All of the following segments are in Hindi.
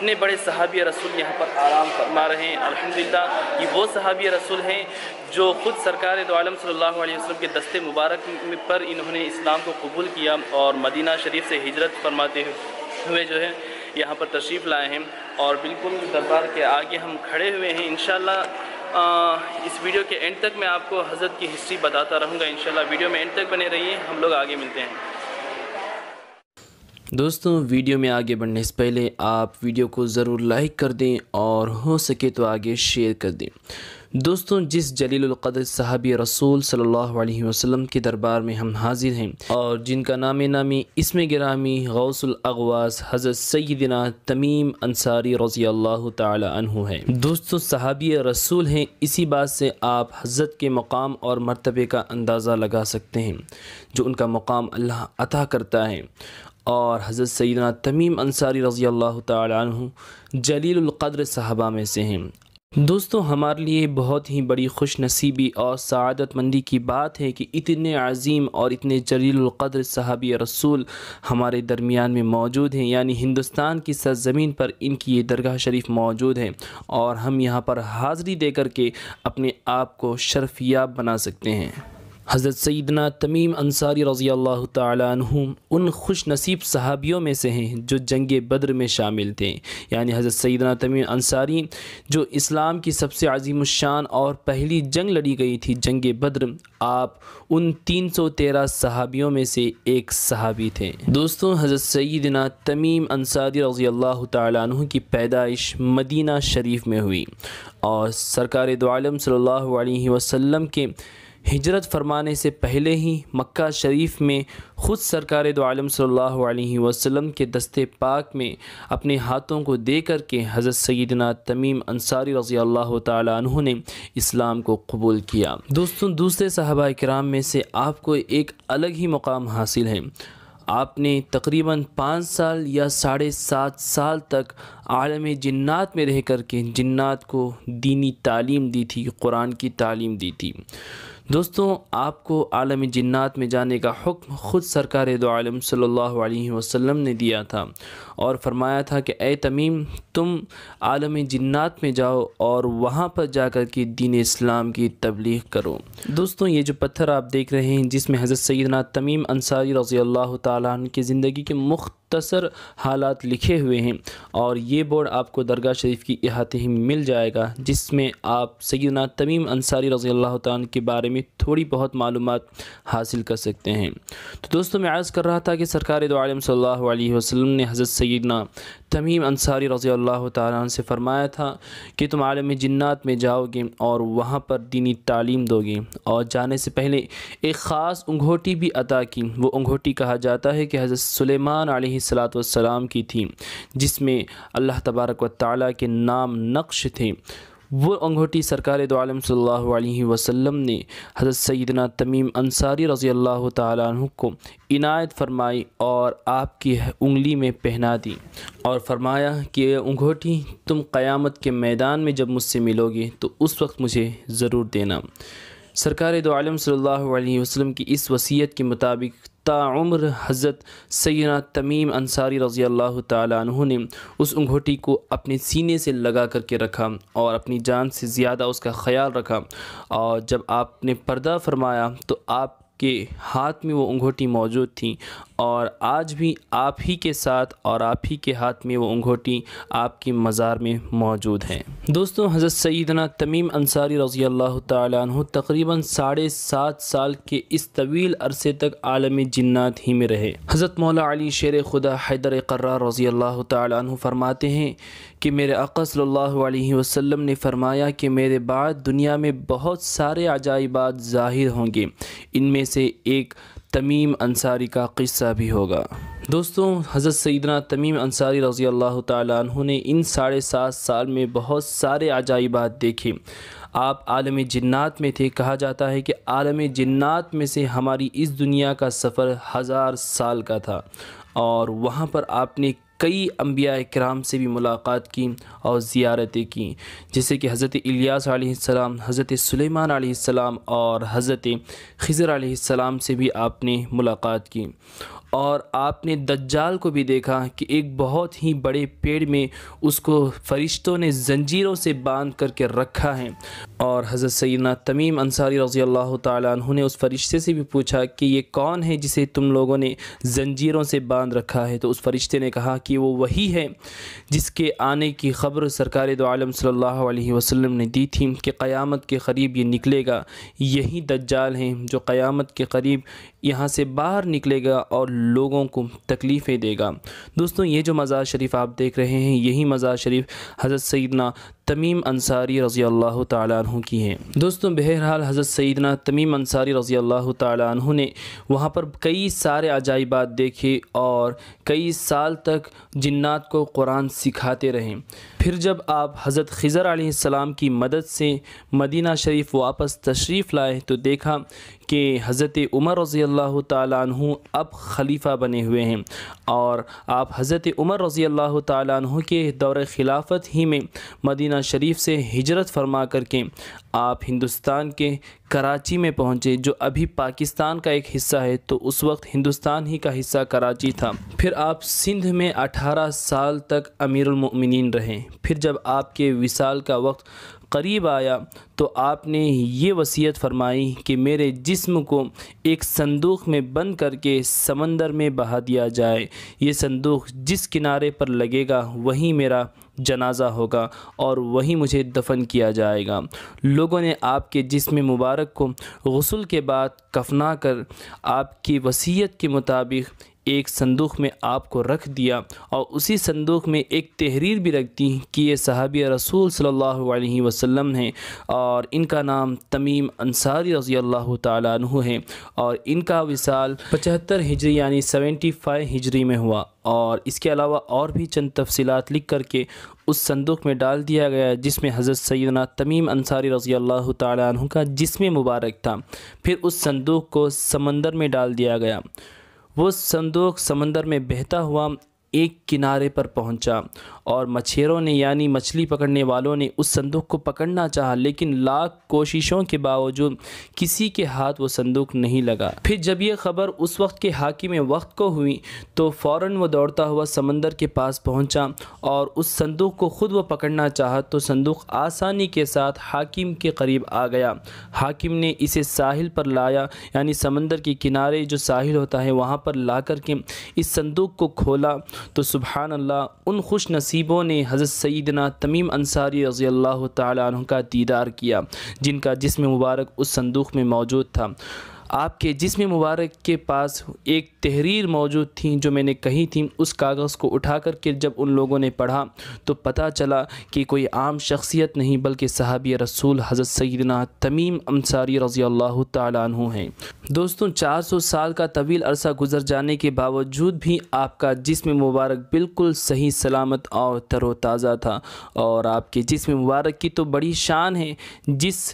इतने बड़े सहाबी रसूल यहाँ पर आराम फरमा रहे हैं। अल्हम्दुलिल्लाह ये वो सहाबी रसूल हैं जो ख़ुद सरकार दो आलम सल्लल्लाहु अलैहि वसल्लम के दस्ते मुबारक पर इन्होंने इस्लाम को कबूल किया और मदीना शरीफ से हिजरत फरमाते हुए जो है यहाँ पर तशरीफ़ लाए हैं और बिल्कुल दरबार के आगे हम खड़े हुए हैं। इंशाअल्लाह इस वीडियो के एंड तक मैं आपको हज़रत की हिस्ट्री बताता रहूँगा। इंशाअल्लाह वीडियो में एंड तक बने रहिए, हम लोग आगे मिलते हैं। दोस्तों, वीडियो में आगे बढ़ने से पहले आप वीडियो को ज़रूर लाइक कर दें और हो सके तो आगे शेयर कर दें। दोस्तों, जिस जलीलुल क़द्र सहाबी रसूल सल्लल्लाहु अलैहि वसल्लम के दरबार में हम हाजिर हैं और जिनका नामी इसमें गिरामी गौसुल अग़वास हज़रत सय्यदना तमीम अंसारी रज़ी अल्लाह ताला अन्हु है। दोस्तों, सहाबी रसूल हैं, इसी बात से आप हज़रत के मकाम और मर्तबे का अंदाज़ा लगा सकते हैं जो उनका मकाम अल्लाह अता करता है। और हज़रत सय्यदना तमीम अंसारी रज़ी अल्लाह ताला अन्हु जलीलुल क़द्र सहाबा में से हैं। दोस्तों, हमारे लिए बहुत ही बड़ी खुश नसीबी और सआदतमंदी की बात है कि इतने अज़ीम और इतने जलीलुल क़द्र सहाबी रसूल हमारे दरमियान में मौजूद हैं, यानी हिंदुस्तान की सरज़मीन पर इनकी ये दरगाह शरीफ मौजूद है और हम यहाँ पर हाज़री दे कर के अपने आप को शर्फ़याब बना सकते हैं। हज़रत सय्यदना तमीम अंसारी रज़ी अल्लाह ताला अन्हु उन खुश नसीब सहाबियों में से हैं जो जंग बद्र में शामिल थे, यानी हज़रत सय्यदना तमीम अंसारी जो इस्लाम की सबसे अज़ीमुश्शान और पहली जंग लड़ी गई थी जंग बद्र, आप उन 313 सहाबियों में से एक सहाबी थे। दोस्तों, हज़रत सय्यदना तमीम अंसारी रज़ी अल्लाह ताला अन्हु की पैदाइश मदीना शरीफ में हुई और सरकार दो आलम सल्लल्लाहु अलैहि वसल्लम के हिजरत फरमाने से पहले ही मक्का शरीफ में ख़ुद सरकार दो आलम सल्लल्लाहु अलैहि वसल्लम के दस्ते पाक में अपने हाथों को दे कर के हज़रत सय्यदना तमीम अंसारी रज़ी अल्लाह ताला अन्हु ने इस्लाम को कबूल किया। दोस्तों, दूसरे सहाबा किराम में से आपको एक अलग ही मुकाम हासिल है। आपने तकरीबन 5 साल या 7.5 साल तक आलम जिन्नात में रह कर के जिन्नात को दीनी तालीम दी थी, कुरान की तालीम दी थी। दोस्तों, आपको आलम जिन्नात में जाने का हुक्म ख़ुद सरकार दो आलम सल्लल्लाहु अलैहि वसल्लम ने दिया था और फरमाया था कि ए तमीम, तुम आलम जिन्नात में जाओ और वहाँ पर जाकर के दीन इस्लाम की तबलीग करो। दोस्तों, ये जो पत्थर आप देख रहे हैं जिसमें हज़रत सय्यदना तमीम अंसारी रज़ी अल्लाह ताला अन्हु की ज़िंदगी के मुख्तसर हालात लिखे हुए हैं और ये बोर्ड आपको दरगाह शरीफ की इहाते ही मिल जाएगा जिसमें आप सय्यदना तमीम अंसारी रज़ी अल्लाह ताला अन्हु के बारे में थोड़ी बहुत मालूमात हासिल कर सकते हैं। तो दोस्तों, मैं अर्ज़ कर रहा था कि सरकार दो आलम सल्लल्लाहु अलैहि वसल्लम ने हज़रत सय्यदना तमीम अंसारी रज़ी अल्लाह ताला अन्हु से फ़रमाया था कि तुम आलम जिन्नात में जाओगे और वहाँ पर दीनी तालीम दोगे और जाने से पहले एक ख़ास अंगूठी भी अता की। वो अंगूठी कहा जाता है कि हज़रत सुलेमान अलैहिस्सलातु वस्सलाम की थी जिसमें अल्लाह तबारक व तआला के नाम नक्श थे। वो अंगूठी सरकार दो आलम सल्लल्लाहु अलैहि वसल्लम ने हज़रत सय्यदना तमीम अंसारी रज़ी अल्लाह ताला अन्हु को इनायत फरमाई और आपकी उंगली में पहना दी और फरमाया कि ये अंगूठी तुम क़यामत के मैदान में जब मुझसे मिलोगे तो उस वक्त मुझे ज़रूर देना। सरकार दो आलम सल्लल्लाहु अलैहि वसल्लम की इस वसीयत के मुताबिक ताउम्र हज़रत सय्यदना तमीम अंसारी रज़ी अल्लाह ताला अन्हु ने उस अंगूठी को अपने सीने से लगा करके रखा और अपनी जान से ज़्यादा उसका ख़याल रखा और जब आपने पर्दा फरमाया तो आपके हाथ में वो अंगूठी मौजूद थी और आज भी आप ही के साथ और आप ही के हाथ में वो अंगूठी आपकी मज़ार में मौजूद है। दोस्तों, हज़रत सय्यदना तमीम अंसारी रज़ी अल्लाह ताला अन्हु तकरीबन 7.5 साल के इस तवील अरसे तक आलम जिन्नात ही में रहे। हज़रत मौला अली शेर खुदा हैदर क़र्रार रज़ी अल्लाह ताला अन्हु फरमाते हैं कि मेरे आका सल्लल्लाहु अलैहि वसल्लम ने फरमाया कि मेरे बाद दुनिया में बहुत सारे अजाइबात ज़ाहिर होंगे, इनमें से एक तमीम अंसारी का क़िस्सा भी होगा। दोस्तों, हज़रत सय्यदना तमीम अंसारी रज़ी अल्लाह ताला अन्हु ने इन 7.5 साल में बहुत सारे अजाइबात देखे। आप आलम जिन्नात में थे। कहा जाता है कि आलम जिन्नात में से हमारी इस दुनिया का सफ़र 1000 साल का था और वहाँ पर आपने कई अंबिया इकराम से भी मुलाकात की और ज़ियारतें की, जैसे कि हज़रत इलियास अलैहिस्सलाम, हज़रत सुलेमान अलैहिस्सलाम और हज़रत खिज़र अलैहिस्सलाम से भी आपने मुलाकात की। और आपने दज्जाल को भी देखा कि एक बहुत ही बड़े पेड़ में उसको फरिश्तों ने ज़ंजीरों से बांध करके रखा है। और हज़रत सैयदना तमीम अंसारी रज़ी अल्लाह ताला अन्हु ने उस फरिश्ते से भी पूछा कि ये कौन है जिसे तुम लोगों ने ज़ंजीरों से बांध रखा है। तो उस फरिश्ते ने कहा कि वो वही है जिसके आने की ख़बर सरकार दो आलम सल्लल्लाहु अलैहि वसल्लम ने दी थी कि क़यामत के क़रीब ये निकलेगा। यही दज्जाल हैं जो क़यामत के क़रीब यहाँ से बाहर निकलेगा और लोगों को तकलीफ़ें देगा। दोस्तों, ये जो मज़ार शरीफ आप देख रहे हैं, यही मज़ार शरीफ हज़रत सैयदना तमीम अंसारी रज़ी अल्लाह ताला अन्हु की हैं। दोस्तों, बहरहाल हज़रत सैयदना तमीम अंसारी रज़ी अल्लाह ताला अन्हु ने वहाँ पर कई सारे अजाइबात देखे और कई साल तक जिन्नात को कुरान सिखाते रहे। फिर जब आप हज़रत ख़िज़र अलैहिस्सलाम की मदद से मदीना शरीफ वापस तशरीफ़ लाए तो देखा कि हज़रत उमर रज़ी अल्लाह ताला अन्हु अब ख़लीफ़ा बने हुए हैं और आप हज़रत उमर रज़ी अल्लाह ताला अन्हु के दौर खिलाफत ही में मदीना शरीफ से हिजरत फरमा करके आप हिंदुस्तान के कराची में पहुँचे, जो अभी पाकिस्तान का एक हिस्सा है। तो उस वक्त हिंदुस्तान ही का हिस्सा कराची था। फिर आप सिंध में 18 साल तक अमीरुल मोमिनीन रहे। फिर जब आपके विसाल का वक्त करीब आया तो आपने ये वसीयत फरमाई कि मेरे जिस्म को एक संदूक में बंद करके समंदर में बहा दिया जाए। ये संदूक जिस किनारे पर लगेगा वहीं मेरा जनाज़ा होगा और वहीं मुझे दफन किया जाएगा। लोगों ने आपके जिस्म मुबारक को गुस्ल के बाद कफना कर आपकी वसीयत के मुताबिक एक संदूक में आपको रख दिया और उसी संदूक में एक तहरीर भी रख दी कि ये सहाबी रसूल सल्लल्लाहु अलैहि वसल्लम हैं और इनका नाम तमीम अंसारी रज़ी अल्लाह ताला अन्हु है और इनका विसाल 75 हिजरी यानी 75 हिजरी में हुआ। और इसके अलावा और भी चंद तफसीलात लिख करके उस संदूक में डाल दिया गया जिसमें हज़रत सैयदना तमीम अंसारी रज़ी अल्लाह ताला अन्हु का जिस्म मुबारक था। फिर उस संदूक को समंदर में डाल दिया गया। वो संदूक समंदर में बहता हुआ एक किनारे पर पहुंचा और मछेरों ने यानी मछली पकड़ने वालों ने उस संदूक को पकड़ना चाहा, लेकिन लाख कोशिशों के बावजूद किसी के हाथ वो संदूक नहीं लगा। फिर जब ये ख़बर उस वक्त के हाकिम वक्त को हुई तो फ़ौरन वो दौड़ता हुआ समंदर के पास पहुंचा और उस संदूक को ख़ुद वो पकड़ना चाहा तो संदूक आसानी के साथ हाकिम के करीब आ गया। हाकिम ने इसे साहिल पर लाया, यानी समंदर के किनारे जो साहिल होता है वहाँ पर ला कर के इस संदूक को खोला तो सुबहान अल्लाह, उन खुश नसीबों ने हज़रत सैयदना तमीम अंसारी रज़ी अल्लाह ताला अन्हु का दीदार किया जिनका जिस्म मुबारक उस संदूक में मौजूद था। आपके जिस्म मुबारक के पास एक तहरीर मौजूद थी जो मैंने कही थी। उस कागज़ को उठा कर के जब उन लोगों ने पढ़ा तो पता चला कि कोई आम शख्सियत नहीं बल्कि सहाबी रसूल हज़रत सैयदना तमीम अंसारी रज़ी अल्लाह ताला अन्हु हैं। दोस्तों, 400 साल का तवील अरसा गुजर जाने के बावजूद भी आपका जिस्म मुबारक बिल्कुल सही सलामत और तरोताज़ा था और आपके जिस्म मुबारक की तो बड़ी शान है। जिस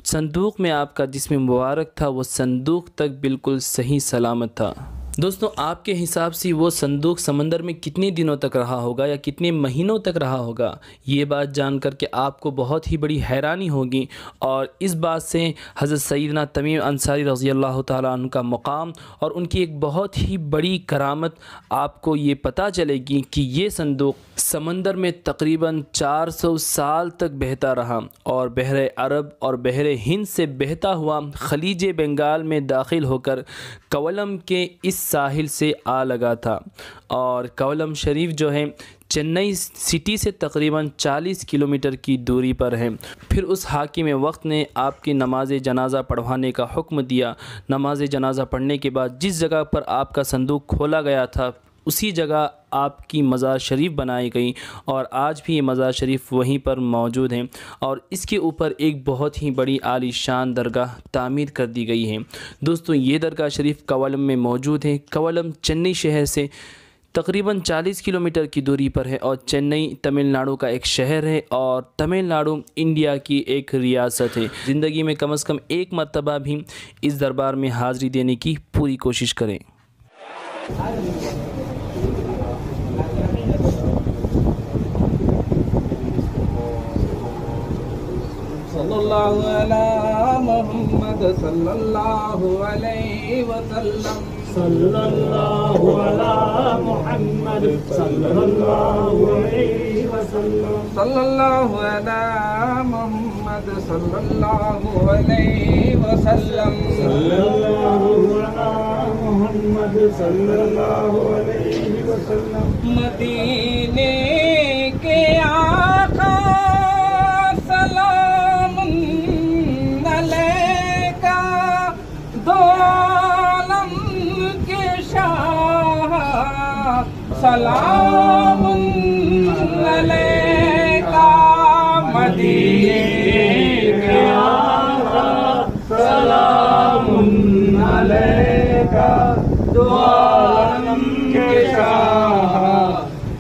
संदूक में आपका जिस्म मुबारक था वो संदूक तक बिल्कुल सही सलामत था। दोस्तों, आपके हिसाब से वो संदूक समंदर में कितने दिनों तक रहा होगा या कितने महीनों तक रहा होगा, ये बात जान कर के आपको बहुत ही बड़ी हैरानी होगी और इस बात से हज़रत सैयदना तमीम अंसारी रज़ी अल्लाह ताला अन्हु का मकाम और उनकी एक बहुत ही बड़ी करामत आपको ये पता चलेगी कि ये संदूक समंदर में तकरीबन 400 साल तक बहता रहा और बहरे अरब और बहरे हिंद से बहता हुआ खलीज बंगाल में दाखिल होकर कोवलम के इस साहिल से आ लगा था। और कोवलम शरीफ जो है चेन्नई सिटी से तकरीबन 40 किलोमीटर की दूरी पर है। फिर उस हाकिम वक्त ने आपकी नमाज जनाज़ा पढ़वाने का हुक्म दिया। नमाज जनाज़ा पढ़ने के बाद जिस जगह पर आपका संदूक खोला गया था उसी जगह आपकी मज़ार शरीफ बनाई गई और आज भी ये मज़ार शरीफ वहीं पर मौजूद हैं और इसके ऊपर एक बहुत ही बड़ी आलीशान दरगाह तामीर कर दी गई है। दोस्तों, ये दरगाह शरीफ कोवलम में मौजूद है। कोवलम चेन्नई शहर से तकरीबन 40 किलोमीटर की दूरी पर है और चेन्नई तमिलनाडु का एक शहर है और तमिलनाडु इंडिया की एक रियासत है। ज़िंदगी में कम से कम एक मरतबा भी इस दरबार में हाज़िरी देने की पूरी कोशिश करें। सल्लल्लाहु अला मुहम्मद सल्लल्लाहु अलैहि वसल्लम। सल्लल्लाहु अला मुहम्मद सल्लल्लाहु अलैहि वसल्लम सल्लल्लाहु अला मुहम्मद सल्लल्लाहु अलैहि वसल्लम सल्लल्लाहु अला मुहम्मद सल्लल्लाहु अलैहि वसल्लम मदीने के आका सलाम अलैका दो आलम के शाह सलाम अलैका मदीने के आका सलाम अलैका दो आलम के शाह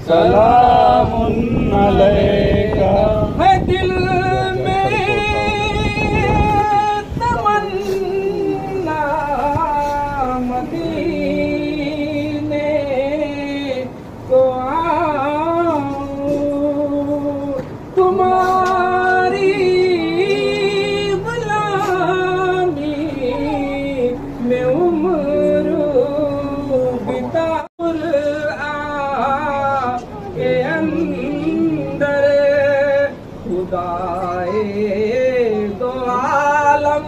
सलामुन अलैका है दिल में तमन्ना मदीने को आऊं तुम्हारी गुलामी में उम्र बिता के अंदर खुदाए दो आलम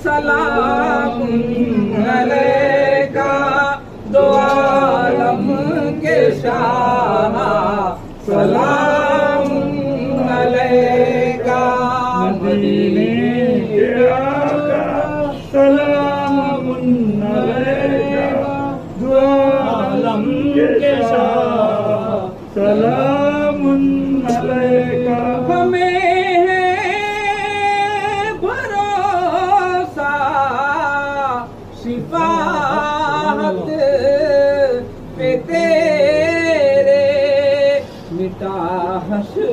सलाम अलैका दो आलम के शाह सलाम अलैका मदीने के आका सलामुन अलैका दो आलम के शाह सलामुन अलैका हमें है भरोसा शिफाअत पे तेरे मिटा हश्र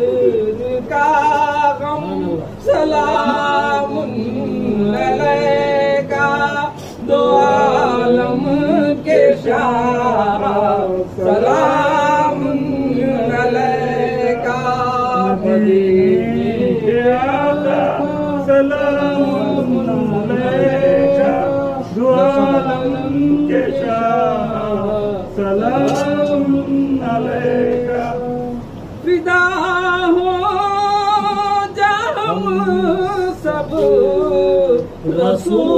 का गम सलामुन अलैका दो आलम के शाह सलामुन अलैका मदीने के आका सलामुन अलैका दो आलम के शाह सलामुन अलैका फिदा हो जा हम सब रसूल